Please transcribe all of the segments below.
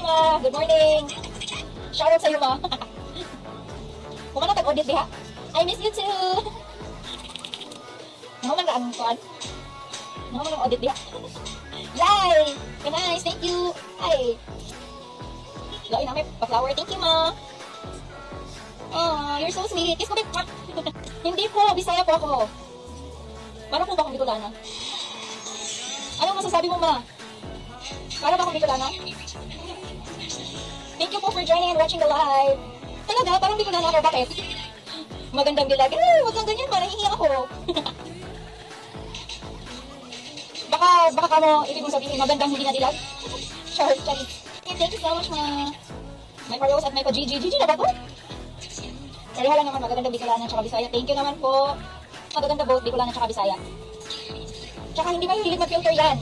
Ma. Good morning. Shoutout sa'yo, Ma. Kung ka na tag-audit diha. I miss you too. Naman ang kuan. Naman ang audit diha. Yay! Nice, thank you. Ay. Lain namin pa-flower. Thank you, Ma. Oh, you're so sweet. Kiss ko din. Hindi po, Bisaya po ako. Para po ba akong Bicolana? Anong masasabi mo, Ma? Para ba akong Bicolana? Thank you po for joining and watching the live. Talaga, parang Bicolana ako. Bakit? Magandang dilag. Eh, wag kang ganyan, parang hihiyak ako. baka ka mo, ibig mong sabihin, magandang hindi na dilag? Short, Charlie. Thank you so much, Ma. May pa-Rose at may pa-Gigi. Gigi na ba to? Pareha lang naman, magagandang Bicolana at Bisaya. Thank you naman po. Magaganda both, Bicolana at Bisaya. Tsaka hindi ba hilig mag-filter yan?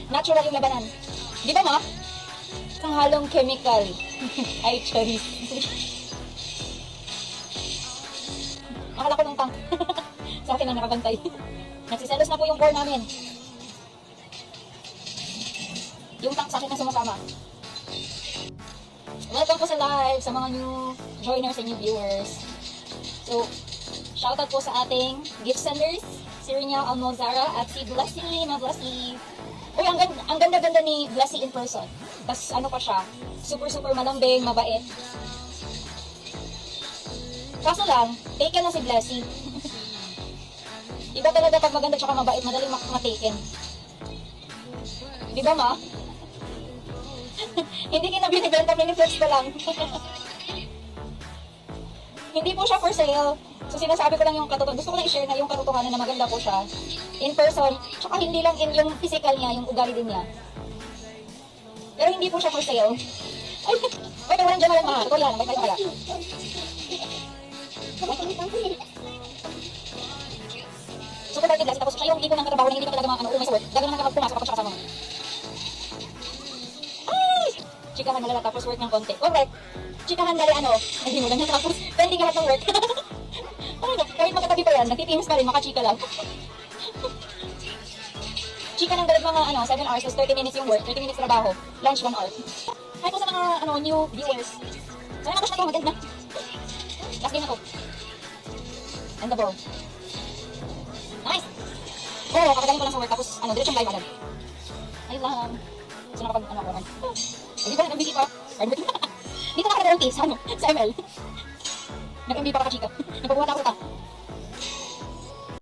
Natural yung labanan. Di ba, Ma? Kang halong chemical. Ay, Charis. Akala ko ng tank. Sa akin ang nakabantay. Nagsiselos na po yung core namin. Yung tank sa akin na sumasama. Welcome po sa live sa mga new joiners and new viewers. So, shoutout po sa ating gift senders, si Rinyal Almozara at si Blessy na Blessy. Uy, ang ganda-ganda ni Blessy in person. Tapos ano pa siya, super malambing, mabait. Kaso lang, taken na si Blessy. Iba talaga pag maganda tsaka mabait, madaling mataken. Di ba, Ma? Hindi kita binibenta, piniflex ko lang. Hindi po siya for sale. So sinasabi ko lang yung katotohanan. Gusto ko lang i-share na yung katotohanan na maganda po siya. In person, tsaka hindi lang in yung physical niya, yung ugali din niya. Pero hindi po siya for sale. Ay, wait, walang dyan na lang, Ma. Ito yan, may kaya. Super party blast. Tapos siya yung tipo ng katrabaho na hindi pa talaga mga umay sa work. Daga naman pumasok ako siya kasama. Ay! Chikahan malala tapos work ng konti. Correct. Chikahan dali ano. Hindi mo lang natapos. Pending lahat ng work. Ay, kahit magkatabi pa yan, nagtitimis pa rin, makachika lang. Chika ng dalag mga 7 hours, plus 30 minutes yung work, 30 minutes trabaho, lunch 1 hour. Hi po sa mga new viewers. Sana matouch na ito, maganda. Last game na to. And the ball. Nice! Oo, kakagaling ko lang sa work, tapos diretsong live agad. Ay lang. So nakapag, ako. Hindi pa rin MVP pa. Dito na ka nag-MT sa ML. Nag-MV pa ka chika. Nagpabuhat ako ta.